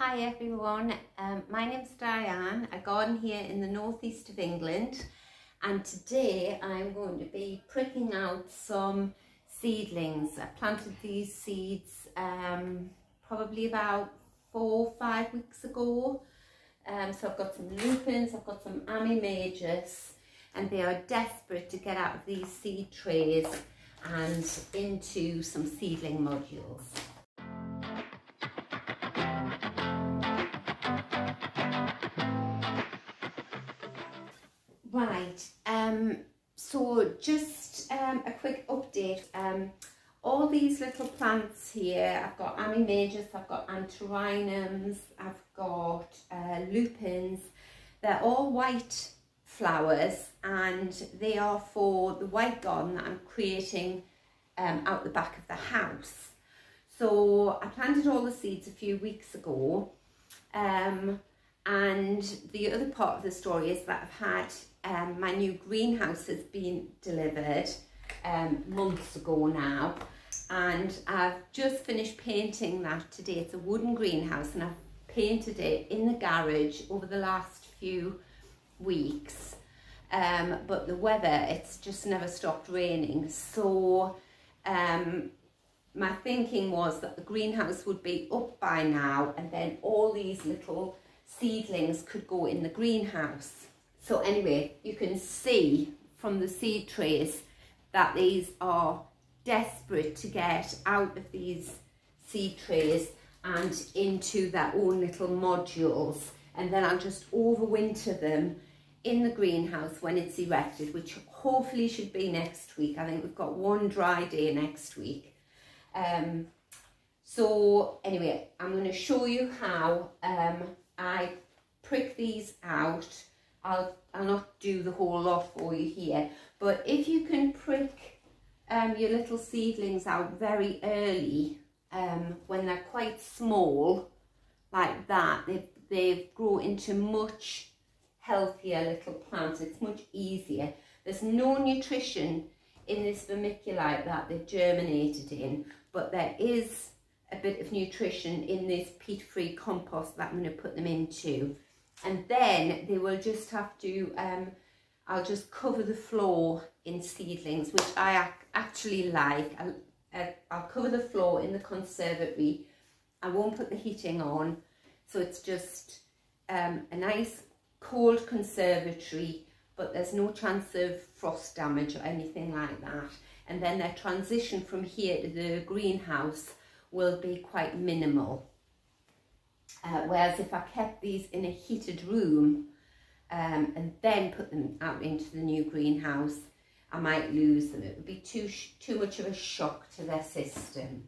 Hi everyone, my name's Diane. I garden here in the northeast of England, and today I'm going to be pricking out some seedlings. I planted these seeds probably about 4 or 5 weeks ago. So I've got some lupins, I've got some Ami majors, and they are desperate to get out of these seed trays and into some seedling modules. Right, so just a quick update. All these little plants here, I've got Ami majors, I've got antirrhinums, I've got lupins. They're all white flowers and they are for the white garden that I'm creating out the back of the house. So I planted all the seeds a few weeks ago. And the other part of the story is that I've had my new greenhouse has been delivered months ago now, and I've just finished painting that today. It's a wooden greenhouse and I've painted it in the garage over the last few weeks, but the weather, it's just never stopped raining. So my thinking was that the greenhouse would be up by now and then all these little seedlings could go in the greenhouse. So anyway, you can see from the seed trays that these are desperate to get out of these seed trays and into their own little modules, and then I'll just overwinter them in the greenhouse when it's erected, which hopefully should be next week. I think we've got one dry day next week. So anyway, I'm going to show you how I prick these out. I'll not do the whole lot for you here, but if you can prick your little seedlings out very early, when they're quite small like that, they grow into much healthier little plants. It's much easier. There's no nutrition in this vermiculite that they've germinated in, but there is a bit of nutrition in this peat-free compost that I'm going to put them into. And then they will just have to, I'll just cover the floor in seedlings, which I actually like. I'll cover the floor in the conservatory. I won't put the heating on, so it's just a nice cold conservatory, but there's no chance of frost damage or anything like that. And then their transition from here to the greenhouse will be quite minimal. Whereas if I kept these in a heated room and then put them out into the new greenhouse, I might lose them. It would be too much of a shock to their system.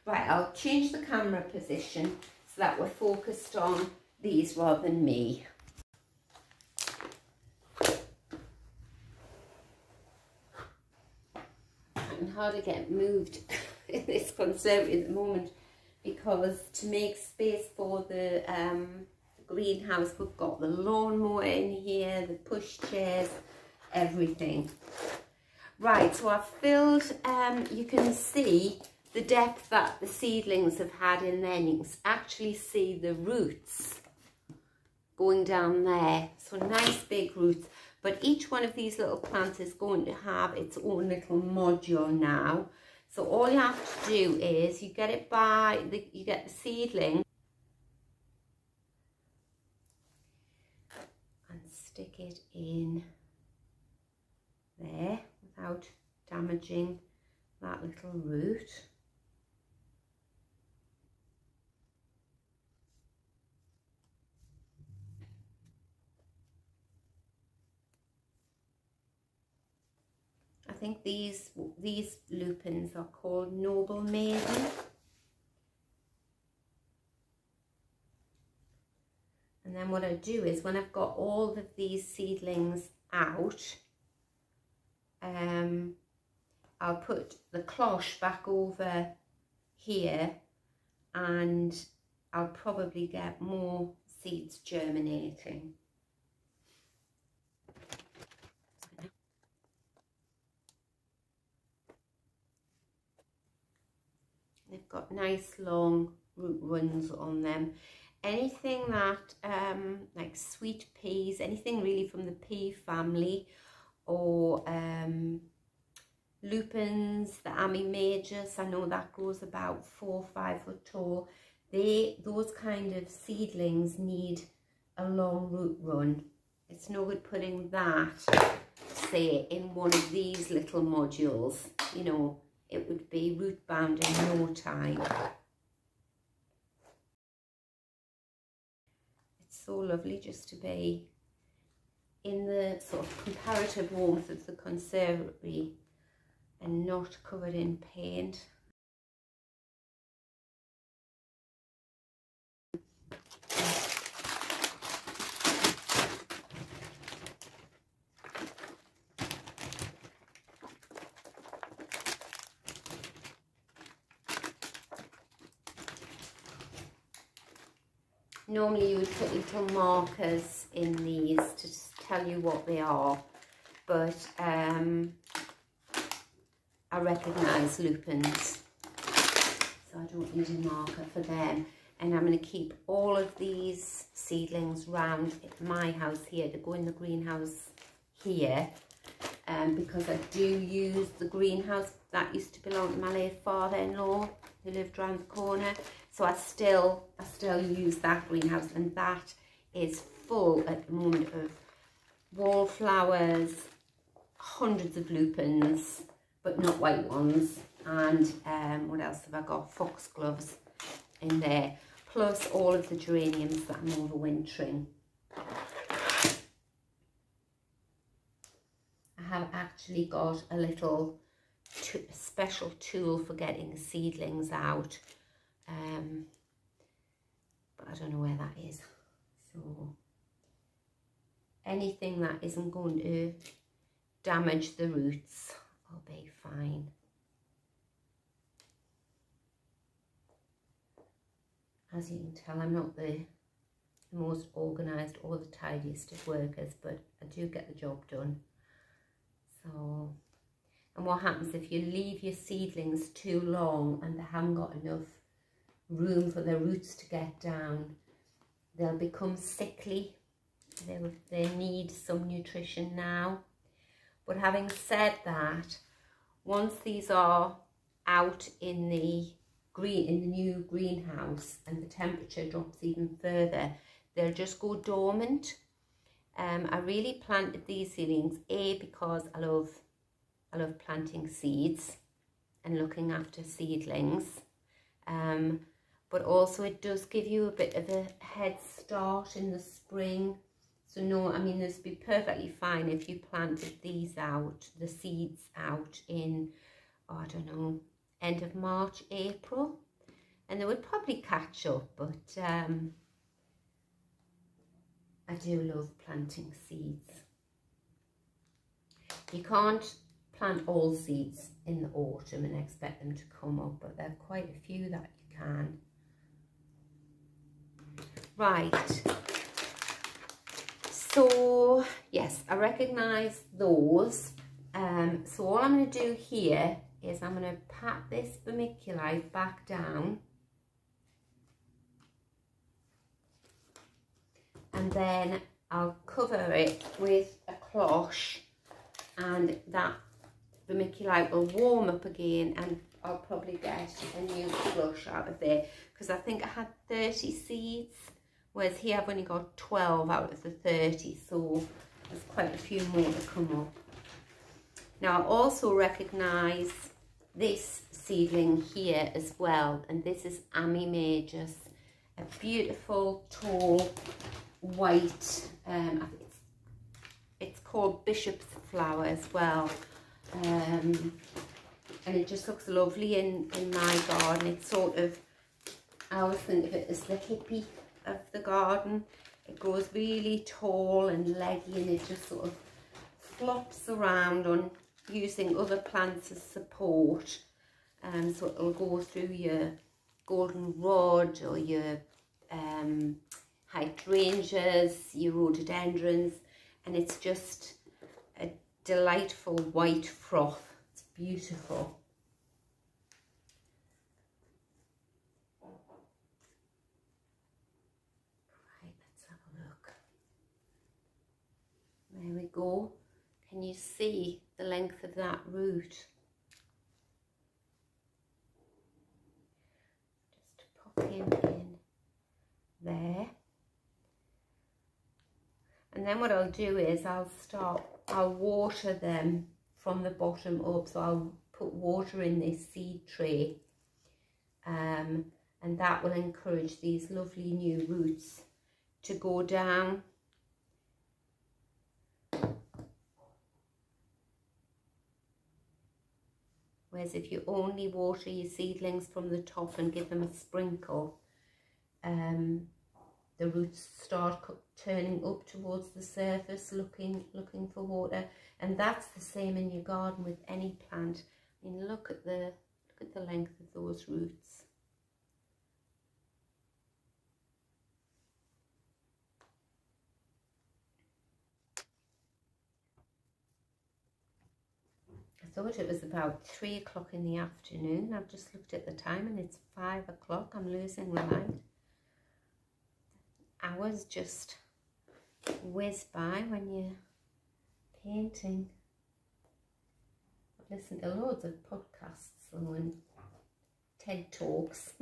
Right, I'll change the camera position so that we're focused on these rather than me. I can hardly get moved in this conservatory at the moment, because to make space for the greenhouse, we've got the lawnmower in here, the push chairs, everything. Right, so I've filled, you can see the depth that the seedlings have had in there, and you can actually see the roots going down there. So nice big roots. But each one of these little plants is going to have its own little module now. So all you have to do is you get the seedling and stick it in there without damaging that little root. I think these lupins are called Noble Maiden. And then what I do is, when I've got all of these seedlings out, I'll put the cloche back over here and I'll probably get more seeds germinating. They've got nice long root runs on them. anything that like sweet peas, anything really from the pea family, or lupins, the Ami majors, I know that grows about 4 or 5 foot tall. Those kind of seedlings need a long root run. It's no good putting that, say, in one of these little modules. You know, it would be root bound in no time. It's so lovely just to be in the sort of comparative warmth of the conservatory and not covered in paint. Normally you would put little markers in these to tell you what they are, but I recognise lupins, so I don't need a marker for them. And I'm going to keep all of these seedlings round my house here to go in the greenhouse here, because I do use the greenhouse that used to belong to my late father-in-law who lived round the corner. So I still use that greenhouse, and that is full at the moment of wallflowers, hundreds of lupins, but not white ones, and what else have I got? Foxgloves in there, plus all of the geraniums that I'm overwintering. I have actually got a little special tool for getting seedlings out. But I don't know where that is. So anything that isn't going to damage the roots will be fine. As you can tell, I'm not the most organised or the tidiest of workers, but I do get the job done. So, and what happens if you leave your seedlings too long and they haven't got enough room for their roots to get down, they'll become sickly. They need some nutrition now. But having said that, once these are out in the new greenhouse and the temperature drops even further, they'll just go dormant. I really planted these seedlings because I love planting seeds and looking after seedlings. But also it does give you a bit of a head start in the spring. So no, I mean, this would be perfectly fine if you planted these out, the seeds out in, oh, I don't know, end of March, April. And they would probably catch up, but I do love planting seeds. You can't plant all seeds in the autumn and expect them to come up, but there are quite a few that you can. Right, so yes, I recognise those. So all I'm going to do here is I'm going to pat this vermiculite back down, and then I'll cover it with a cloche, and that vermiculite will warm up again, and I'll probably get a new flush out of there, because I think I had 30 seeds, whereas here I've only got 12 out of the 30, so there's quite a few more to come up. Now I also recognise this seedling here as well, and this is Ami majus, a beautiful tall white, it's called bishop's flower as well, and it just looks lovely in my garden. It's sort of, I always think of it as the hippie of the garden. It grows really tall and leggy, and it just sort of flops around on using other plants as support. So it'll go through your goldenrod or your hydrangeas, your rhododendrons, and it's just a delightful white froth. It's beautiful. go. Can you see the length of that root? Just pop him in there. And then what I'll do is I'll water them from the bottom up. So I'll put water in this seed tray. And that will encourage these lovely new roots to go down. Whereas if you only water your seedlings from the top and give them a sprinkle, the roots start turning up towards the surface, looking for water. And that's the same in your garden with any plant. I mean, look at the length of those roots. I thought it was about 3 o'clock in the afternoon. I've just looked at the time and it's 5 o'clock. I'm losing my mind. Hours just whiz by when you're painting. I've listened to loads of podcasts and TED Talks.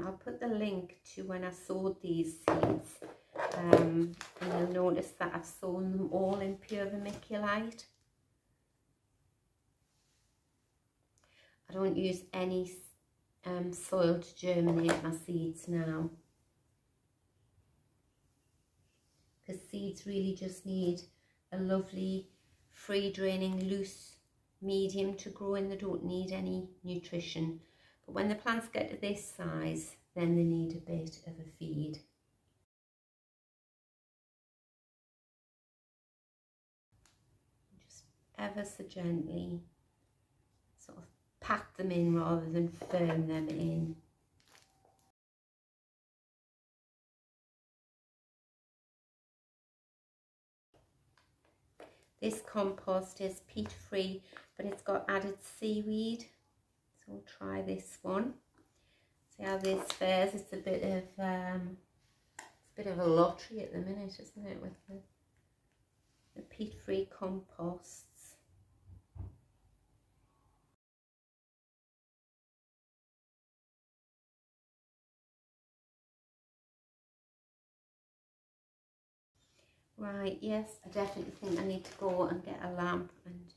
I'll put the link to when I sowed these seeds, and you'll notice that I've sown them all in pure vermiculite. I don't use any soil to germinate my seeds now, because seeds really just need a lovely free draining loose medium to grow in. They don't need any nutrition. But when the plants get to this size, then they need a bit of a feed. Just ever so gently sort of pack them in rather than firm them in. This compost is peat-free, but it's got added seaweed. So we'll try this one. See how this fares. It's a bit of a lottery at the minute, isn't it, with the peat-free composts. Right, yes, I definitely think I need to go and get a lamp and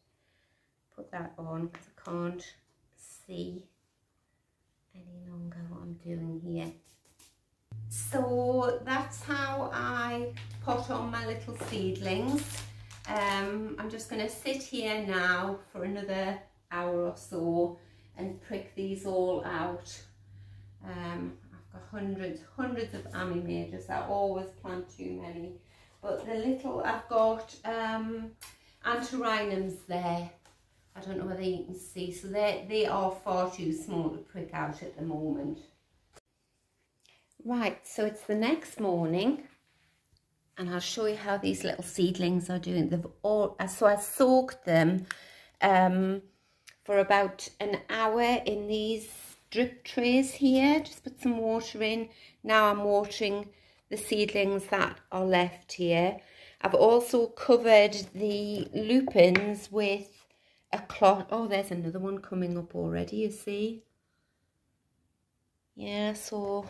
put that on, because I can't see any longer what I'm doing here. So that's how I pot on my little seedlings. I'm just going to sit here now for another hour or so and prick these all out. I've got hundreds of Ami majors. I always plant too many, but the little, I've got antirrhinums there. I don't know whether you can see, so they are far too small to prick out at the moment. Right, so it's the next morning, and I'll show you how these little seedlings are doing. They've all, so I soaked them for about an hour in these drip trays here. Just put some water in. Now I'm watering the seedlings that are left here. I've also covered the lupins with a cloth. Oh, there's another one coming up already, you see. Yeah, so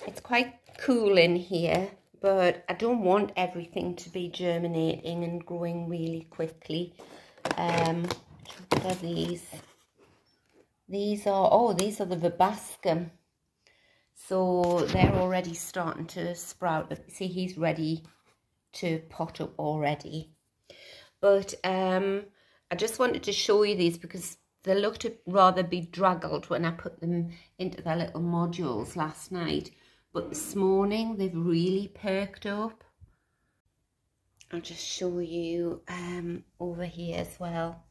it's quite cool in here, but I don't want everything to be germinating and growing really quickly. What are these? These are the verbascum. So they're already starting to sprout. See, he's ready to pot up already. But I just wanted to show you these because they looked rather bedraggled when I put them into their little modules last night. But this morning they've really perked up. I'll just show you over here as well.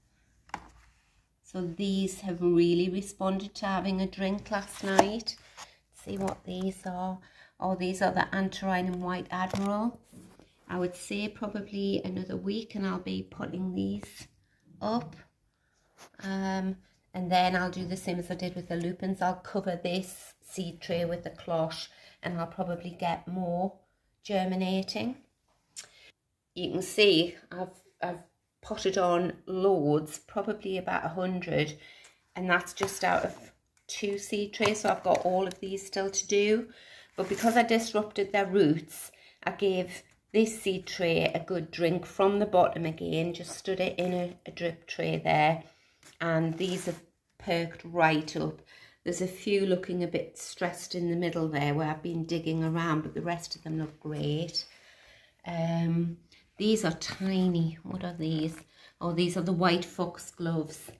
So these have really responded to having a drink last night. See what these are. Oh, these are the Antirrhinum White Admiral. I would say probably another week and I'll be putting these up. And then I'll do the same as I did with the lupins. I'll cover this seed tray with the cloche and I'll probably get more germinating. You can see I've potted on loads, probably about 100, and that's just out of 2 seed trays, so I've got all of these still to do. But because I disrupted their roots, I gave this seed tray a good drink from the bottom again, just stood it in a drip tray there, and these have perked right up. There's a few looking a bit stressed in the middle there where I've been digging around, but the rest of them look great. These are tiny. What are these? Oh, these are the white foxgloves.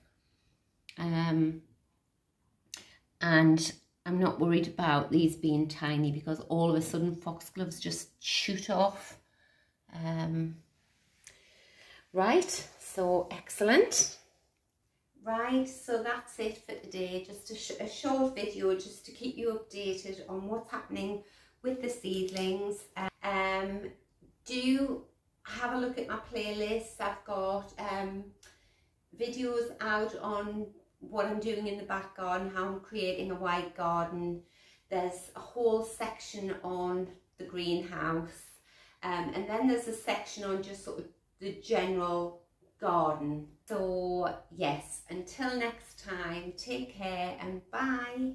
And I'm not worried about these being tiny because all of a sudden foxgloves just shoot off. Right, so excellent. Right, so that's it for today. Just a short video just to keep you updated on what's happening with the seedlings. Do have a look at my playlists. I've got videos out on what I'm doing in the back garden, how I'm creating a white garden. There's a whole section on the greenhouse, and then there's a section on just sort of the general garden. So yes, until next time, take care and bye.